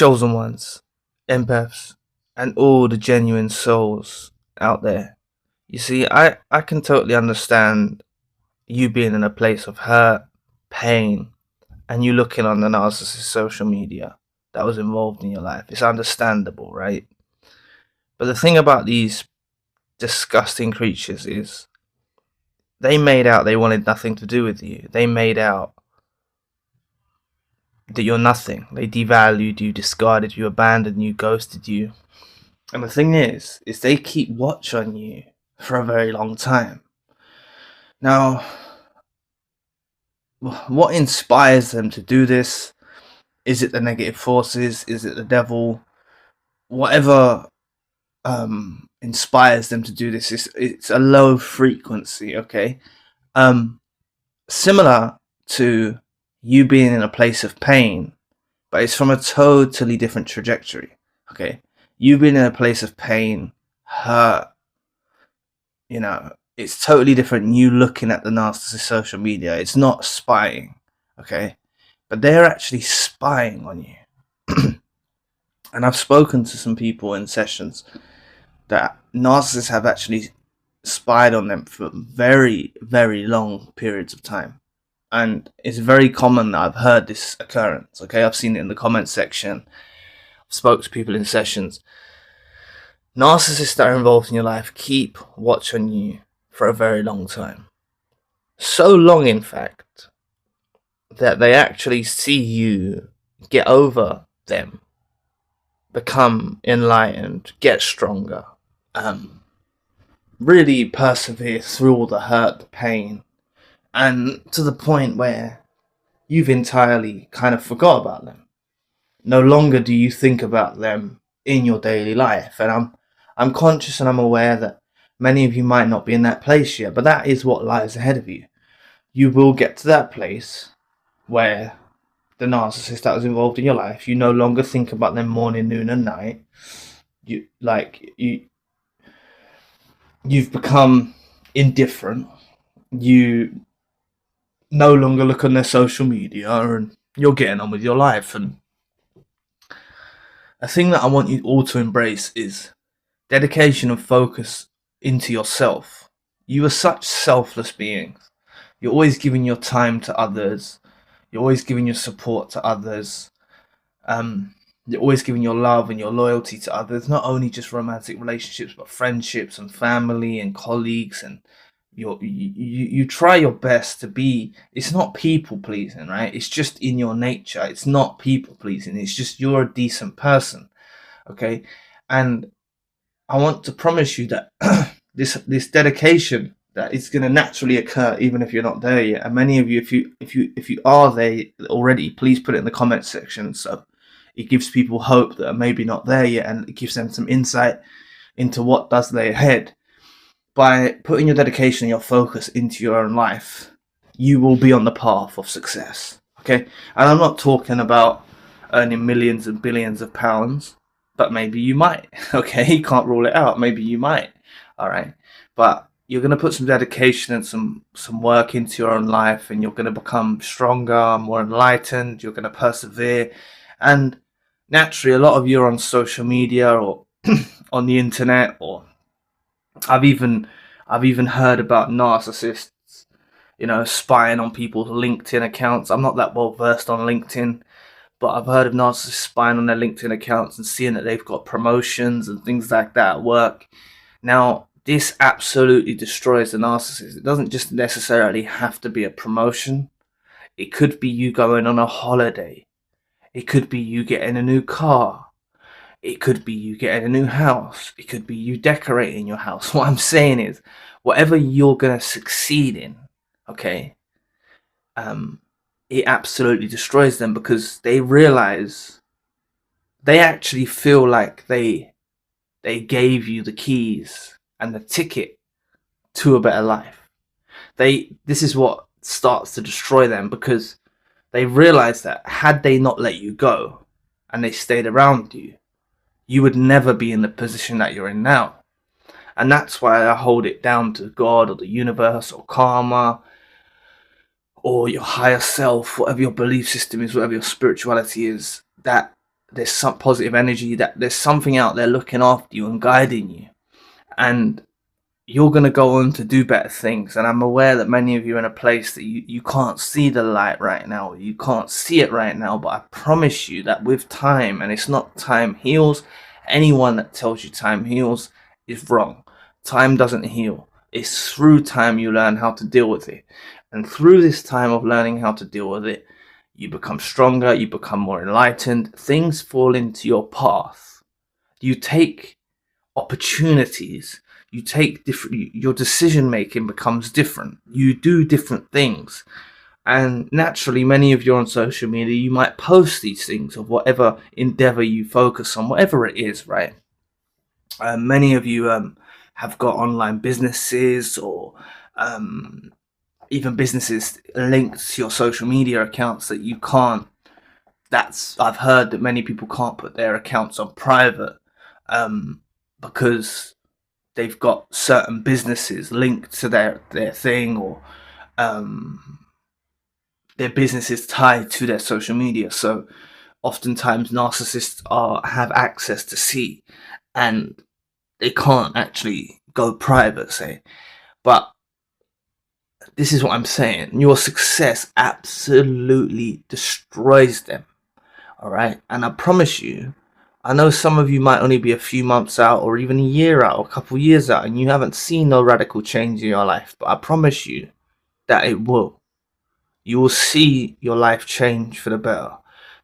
chosen ones, empaths, and all the genuine souls out there. You see, I can totally understand you being in a place of hurt, pain, and you looking on the narcissist social media that was involved in your life. It's understandable, right? But the thing about these disgusting creatures is they made out they wanted nothing to do with you. They made out that you're nothing. They devalued you, discarded you, abandoned you, ghosted you. And the thing is they keep watch on you for a very long time. Now, what inspires them to do this? Is it the negative forces? Is it the devil? Whatever inspires them to do this, it's a low frequency, okay? Similar to you being in a place of pain, but it's from a totally different trajectory, okay? You being in a place of pain, hurt, it's totally different. You looking at the narcissist social media, it's not spying, okay? But they're actually spying on you. And I've spoken to some people in sessions that narcissists have actually spied on them for very, very long periods of time. And it's very common that I've heard this occurrence, okay? I've seen it in the comment section. I've spoke to people in sessions. Narcissists that are involved in your life keep watch on you for a very long time. So long, in fact, that they actually see you get over them, become enlightened, get stronger, really persevere through all the hurt, the pain, and to the point where you've entirely kind of forgot about them. No longer do you think about them in your daily life. And I'm conscious and I'm aware that many of you might not be in that place yet, but that is what lies ahead of you. You will get to that place where the narcissist that was involved in your life, you no longer think about them morning, noon, and night. You've become indifferent. You no longer look on their social media, and you're getting on with your life. And a thing that I want you all to embrace is dedication and focus into yourself. You are such selfless beings. You're always giving your time to others. You're always giving your support to others. You're always giving your love and your loyalty to others, not only just romantic relationships, but friendships and family and colleagues. And you try your best to be, it's not people pleasing, right? It's just in your nature. It's not people pleasing. It's just you're a decent person, okay? And I want to promise you that this dedication that is going to naturally occur even if you're not there yet. And many of you, if you are there already, please put it in the comment section, so it gives people hope that are maybe not there yet, and it gives them some insight into what does lay ahead. By putting your dedication and your focus into your own life, you will be on the path of success, okay? And I'm not talking about earning millions and billions of pounds, but maybe you might, okay? You can't rule it out. Maybe you might, all right? But you're going to put some dedication and some work into your own life, and you're going to become stronger, more enlightened. You're going to persevere. And naturally, a lot of you are on social media or on the internet, or I've even heard about narcissists, spying on people's LinkedIn accounts. I'm not that well versed on LinkedIn, but I've heard of narcissists spying on their LinkedIn accounts and seeing that they've got promotions and things like that at work. Now, this absolutely destroys the narcissist. It doesn't just necessarily have to be a promotion. It could be you going on a holiday. It could be you getting a new car. It could be you getting a new house. It could be you decorating your house. What I'm saying is, whatever you're going to succeed in, okay, it absolutely destroys them, because they realize, they actually feel like they gave you the keys and the ticket to a better life. This is what starts to destroy them, because they realize that had they not let you go and they stayed around you, you would never be in the position that you're in now. And that's why I hold it down to God or the universe or karma or your higher self, whatever your belief system is, whatever your spirituality is, that there's some positive energy, that there's something out there looking after you and guiding you, and you're going to go on to do better things. And I'm aware that many of you are in a place that you can't see the light right now, you can't see it right now, but I promise you that with time, and it's not time heals, anyone that tells you time heals is wrong. Time doesn't heal. It's through time you learn how to deal with it, and through this time of learning how to deal with it, you become stronger, you become more enlightened, things fall into your path, you take opportunities, you take different, your decision making becomes different, you do different things. And naturally, many of you on social media, you might post these things of whatever endeavor you focus on, whatever it is, right? Many of you have got online businesses, or even businesses linked to your social media accounts that you can't, I've heard that many people can't put their accounts on private because they've got certain businesses linked to their thing, or their business is tied to their social media. So oftentimes narcissists have access to see, and they can't actually go private, say. But this is what I'm saying. Your success absolutely destroys them. All right. And I promise you, I know some of you might only be a few months out, or even a year out, or a couple of years out, and you haven't seen no radical change in your life. But I promise you that it will. You will see your life change for the better.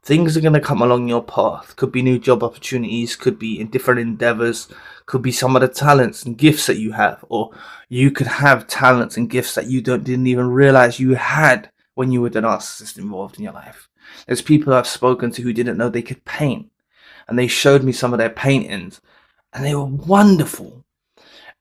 Things are going to come along your path. Could be new job opportunities, could be in different endeavors, could be some of the talents and gifts that you have, or you could have talents and gifts that you didn't even realize you had when you were the narcissist involved in your life. There's people I've spoken to who didn't know they could paint, and they showed me some of their paintings, and they were wonderful.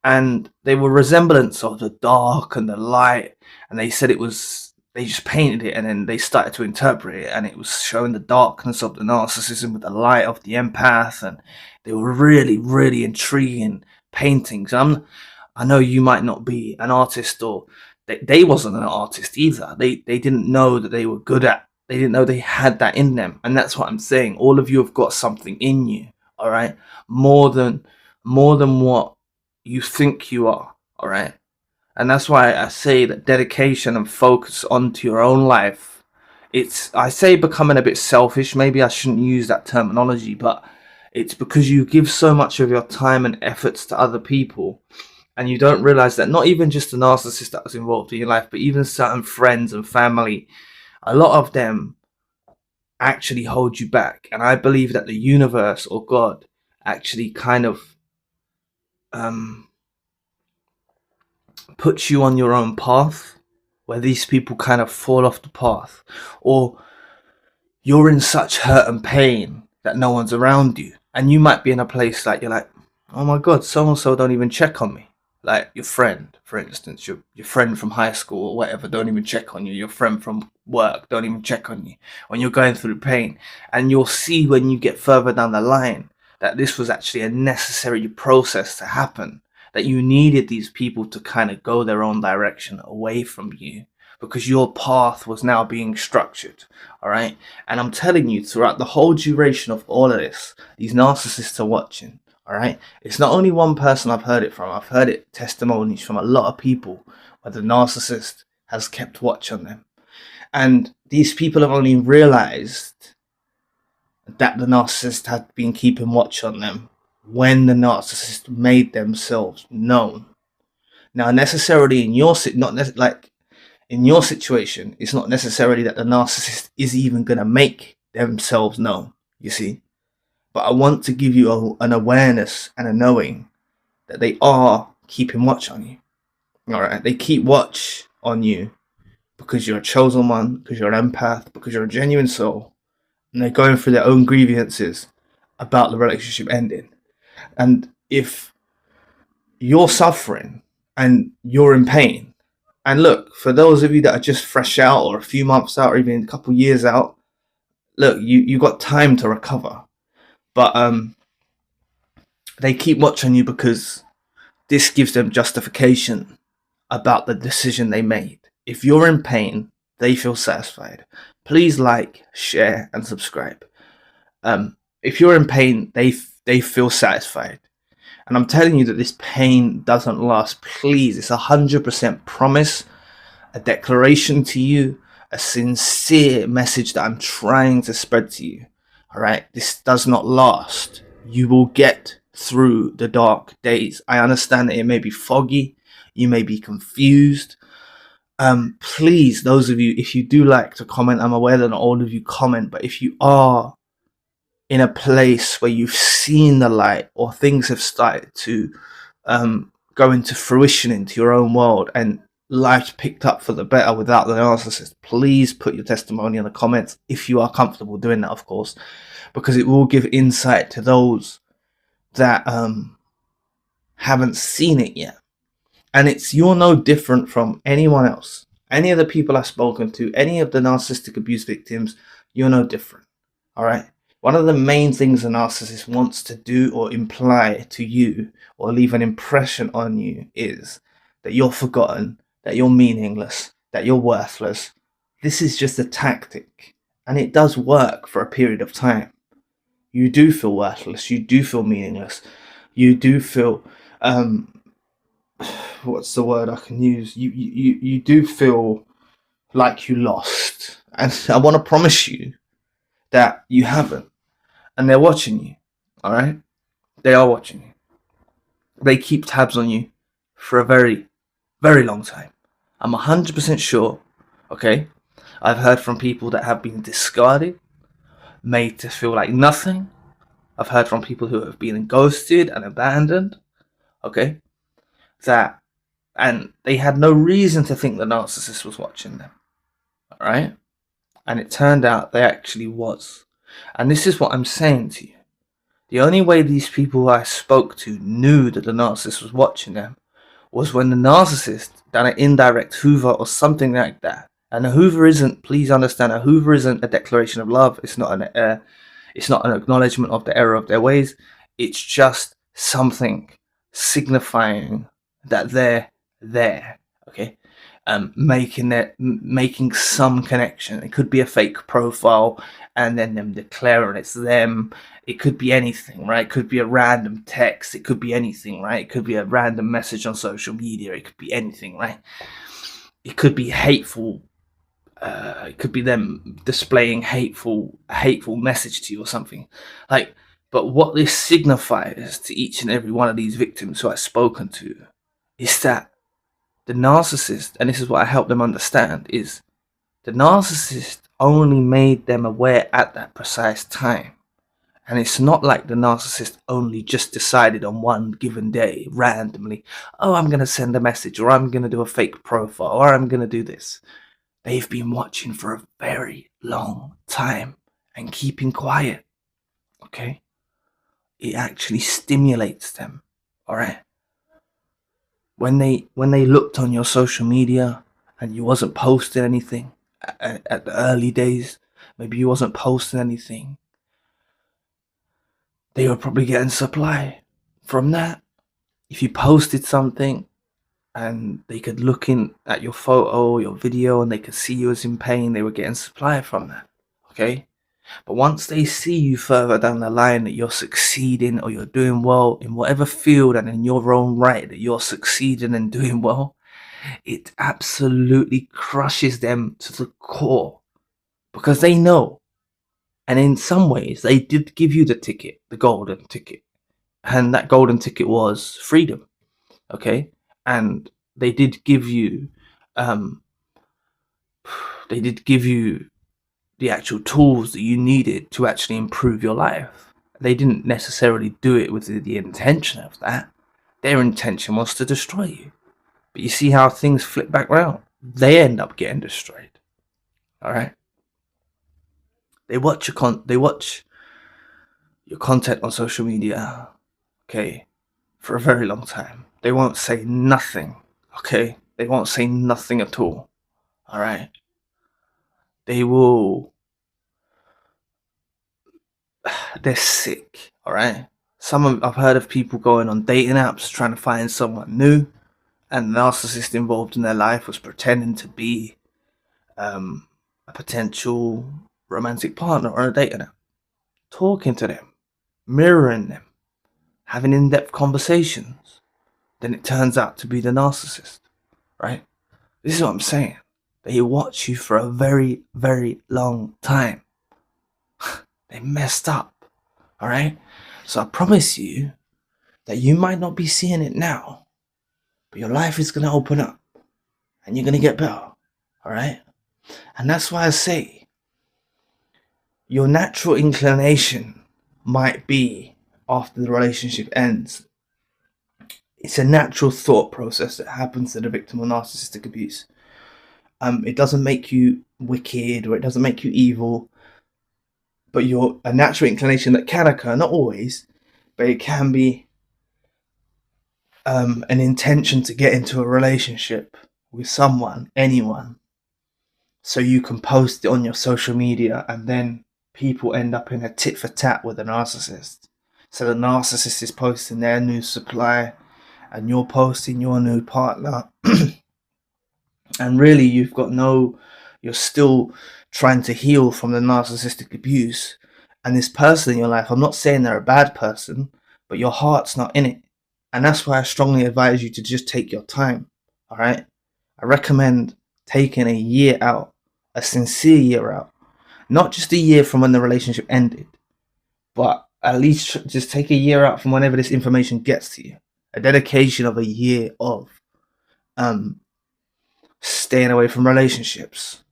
And they were resemblance of the dark and the light, and they said they just painted it, and then they started to interpret it, and it was showing the darkness of the narcissism with the light of the empath, and they were really, really intriguing paintings. I know you might not be an artist, or they wasn't an artist either. They didn't know that they were good at. They didn't know they had that in them, and that's what I'm saying. All of you have got something in you, all right, more than what you think you are, all right. And that's why I say that dedication and focus onto your own life, I say becoming a bit selfish. Maybe I shouldn't use that terminology, but it's because you give so much of your time and efforts to other people, and you don't realize that not even just the narcissist that was involved in your life, but even certain friends and family, a lot of them actually hold you back. And I believe that the universe or God actually kind of puts you on your own path, where these people kind of fall off the path, or you're in such hurt and pain that no one's around you, and you might be in a place like, you're like, oh my god, so and so don't even check on me. Like your friend, for instance, your friend from high school or whatever don't even check on you. Your friend from work don't even check on you when you're going through pain. And you'll see when you get further down the line that this was actually a necessary process to happen, that you needed these people to kind of go their own direction away from you, because your path was now being structured. All right. And I'm telling you, throughout the whole duration of all of this, these narcissists are watching. All right. It's not only one person I've heard it from. I've heard it testimonies from a lot of people where the narcissist has kept watch on them. And these people have only realized that the narcissist had been keeping watch on them when the narcissist made themselves known. Now, necessarily in your in your situation, it's not necessarily that the narcissist is even going to make themselves known, you see. But I want to give you an awareness and a knowing that they are keeping watch on you. All right, they keep watch on you because you're a chosen one, because you're an empath, because you're a genuine soul, and they're going through their own grievances about the relationship ending. And if you're suffering and you're in pain, and look, for those of you that are just fresh out, or a few months out, or even a couple years out, look, you got time to recover. But they keep watching you because this gives them justification about the decision they made. If you're in pain, they feel satisfied. Please like, share, and subscribe. If you're in pain, they feel satisfied. And I'm telling you that this pain doesn't last. Please, it's 100% promise, a declaration to you, a sincere message that I'm trying to spread to you. All right, this does not last. You will get through the dark days. I understand that it may be foggy, you may be confused. Please, those of you, if you do like to comment, I'm aware that not all of you comment, but if you are in a place where you've seen the light, or things have started to go into fruition into your own world, and life's picked up for the better without the narcissist, please put your testimony in the comments, if you are comfortable doing that, of course, because it will give insight to those that haven't seen it yet. And you're no different from anyone else. Any of the people I've spoken to, any of the narcissistic abuse victims, you're no different. All right. One of the main things a narcissist wants to do or imply to you or leave an impression on you is that you're forgotten, that you're meaningless, that you're worthless. This is just a tactic, and it does work for a period of time. You do feel worthless, you do feel meaningless, you do feel what's the word I can use? You do feel like you lost, and I want to promise you that you haven't. And they're watching you, all right? They are watching you. They keep tabs on you for a very, very long time. I'm 100% sure, okay? I've heard from people that have been discarded, made to feel like nothing. I've heard from people who have been ghosted and abandoned, okay? And they had no reason to think the narcissist was watching them, all right? And it turned out they actually was. And this is what I'm saying to you. The only way these people I spoke to knew that the narcissist was watching them was when the narcissist done an indirect hoover or something like that. And a hoover isn't, please understand, a hoover isn't a declaration of love. It's not an acknowledgement of the error of their ways. It's just something signifying that they're there. Okay. Making some connection. It could be a fake profile and then them declaring it's them. It could be anything, right? It could be a random text. It could be anything, right? It could be a random message on social media. It could be anything, right? It could be hateful. It could be them displaying hateful message to you or something. But what this signifies to each and every one of these victims who I've spoken to is that the narcissist, and this is what I help them understand, is the narcissist only made them aware at that precise time. And it's not like the narcissist only just decided on one given day, randomly, oh, I'm going to send a message, or I'm going to do a fake profile, or I'm going to do this. They've been watching for a very long time and keeping quiet, okay? It actually stimulates them, all right? When they looked on your social media and you wasn't posting anything at the early days, maybe you wasn't posting anything, they were probably getting supply from that. If you posted something and they could look in at your photo, your video, and they could see you as in pain, they were getting supply from that, okay? But once they see you further down the line that you're succeeding or you're doing well in whatever field and in your own right that you're succeeding and doing well, it absolutely crushes them to the core, because they know. And in some ways, they did give you the ticket, the golden ticket. And that golden ticket was freedom, okay? And they did give you, the actual tools that you needed to actually improve your life. They didn't necessarily do it with the intention of that. Their intention was to destroy you. But you see how things flip back round. They end up getting destroyed. All right. They watch your content on social media, okay, for a very long time. They won't say nothing, okay? They won't say nothing at all. All right. They're sick, all right? I've heard of people going on dating apps trying to find someone new, and the narcissist involved in their life was pretending to be a potential romantic partner on a dating app, talking to them, mirroring them, having in-depth conversations, then it turns out to be the narcissist, right? This is what I'm saying. They watch you for a very, very long time. They messed up, all right? So I promise you that you might not be seeing it now, but your life is going to open up and you're going to get better, all right? And that's why I say your natural inclination might be, after the relationship ends, it's a natural thought process that happens to the victim of narcissistic abuse. It doesn't make you wicked or it doesn't make you evil, but a natural inclination that can occur, not always, but it can be an intention to get into a relationship with someone, anyone, so you can post it on your social media, and then people end up in a tit for tat with a narcissist. So the narcissist is posting their new supply and you're posting your new partner. And really you're still trying to heal from the narcissistic abuse. And this person in your life, I'm not saying they're a bad person, but your heart's not in it. And that's why I strongly advise you to just take your time. All right. I recommend taking a year out, a sincere year out, not just a year from when the relationship ended, but at least just take a year out from whenever this information gets to you. A dedication of a year of staying away from relationships,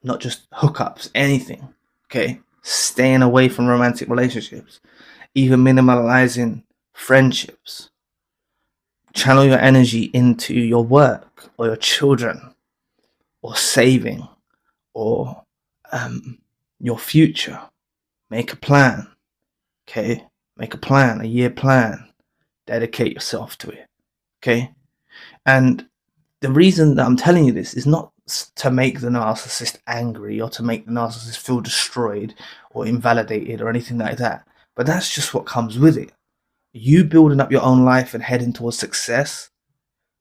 not just hookups, anything. Okay, staying away from romantic relationships, even minimalizing friendships. Channel your energy into your work or your children or saving or your future. Make a plan. Okay, make a plan, a year plan. Dedicate yourself to it. Okay, and the reason that I'm telling you this is not to make the narcissist angry or to make the narcissist feel destroyed or invalidated or anything like that. But that's just what comes with it. You building up your own life and heading towards success,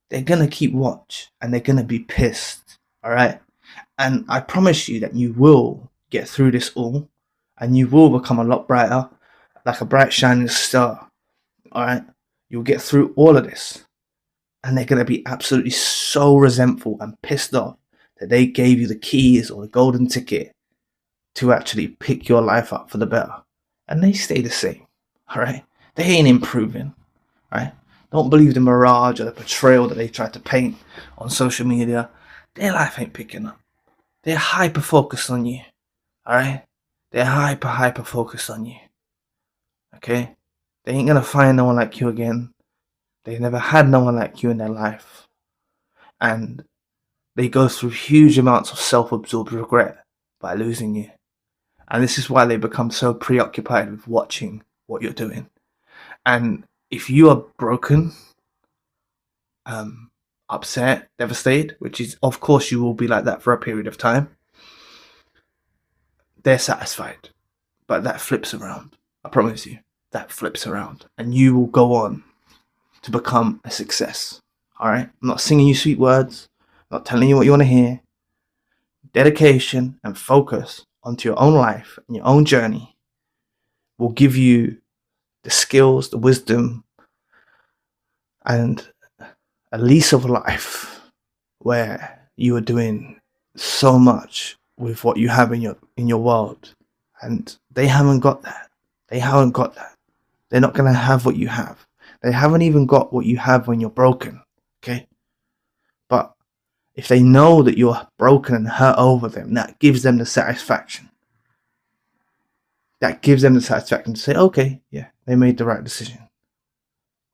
they're going to keep watch and they're going to be pissed. All right. And I promise you that you will get through this all and you will become a lot brighter, like a bright shining star. All right. You'll get through all of this. And they're going to be absolutely so resentful and pissed off that they gave you the keys or the golden ticket to actually pick your life up for the better. And they stay the same, all right? They ain't improving, right? Don't believe the mirage or the portrayal that they try to paint on social media. Their life ain't picking up. They're hyper-focused on you, all right? They're hyper-focused on you, okay? They ain't going to find no one like you again. They never had no one like you in their life. And they go through huge amounts of self-absorbed regret by losing you. And this is why they become so preoccupied with watching what you're doing. And if you are broken, upset, devastated, which is, of course, you will be like that for a period of time, they're satisfied. But that flips around. I promise you, that flips around. And you will go on to become a success. All right? I'm not singing you sweet words. I'm not telling you what you want to hear. Dedication and focus onto your own life and your own journey will give you the skills, the wisdom, and a lease of life where you are doing so much with what you have in your world. And they haven't got that. They haven't got that. They're not going to have what you have. They haven't even got what you have when you're broken. Okay? But if they know that you're broken and hurt over them, that gives them the satisfaction. That gives them the satisfaction to say, okay, yeah, they made the right decision.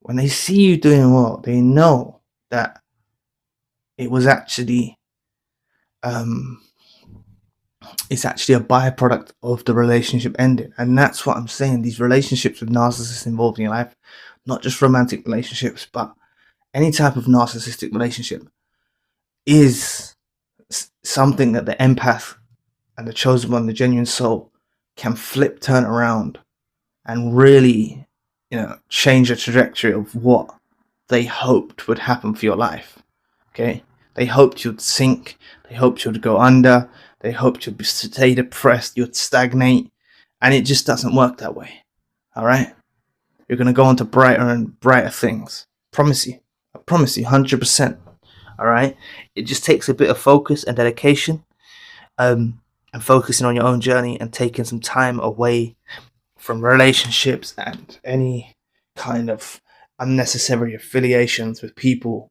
When they see you doing well, they know that it was actually, it's actually a byproduct of the relationship ending. And that's what I'm saying. These relationships with narcissists involved in your life, not just romantic relationships, but any type of narcissistic relationship, is something that the empath and the chosen one, the genuine soul, can flip, turn around, and really, change the trajectory of what they hoped would happen for your life. Okay, they hoped you'd sink, they hoped you'd go under, they hoped you'd stay depressed, you'd stagnate, and it just doesn't work that way. Alright? You're going to go on to brighter and brighter things. Promise you. I promise you, 100%. Alright? It just takes a bit of focus and dedication, and focusing on your own journey and taking some time away from relationships and any kind of unnecessary affiliations with people,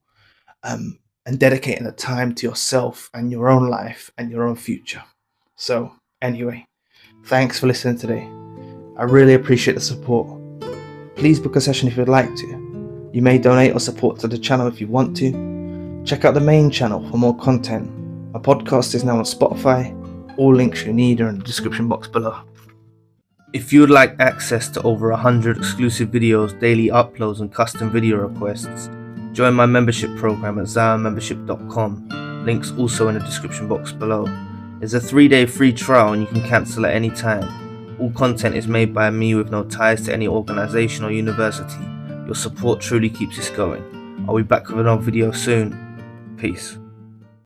and dedicating the time to yourself and your own life and your own future. So, anyway, thanks for listening today. I really appreciate the support. Please book a session if you'd like to. You may donate or support to the channel if you want to. Check out the main channel for more content. My podcast is now on Spotify. All links you need are in the description box below. If you would like access to over 100 exclusive videos, daily uploads and custom video requests, join my membership program at zionmembership.com. Links also in the description box below. There's a 3-day free trial and you can cancel at any time. All content is made by me with no ties to any organisation or university. Your support truly keeps this going. I'll be back with another video soon. Peace.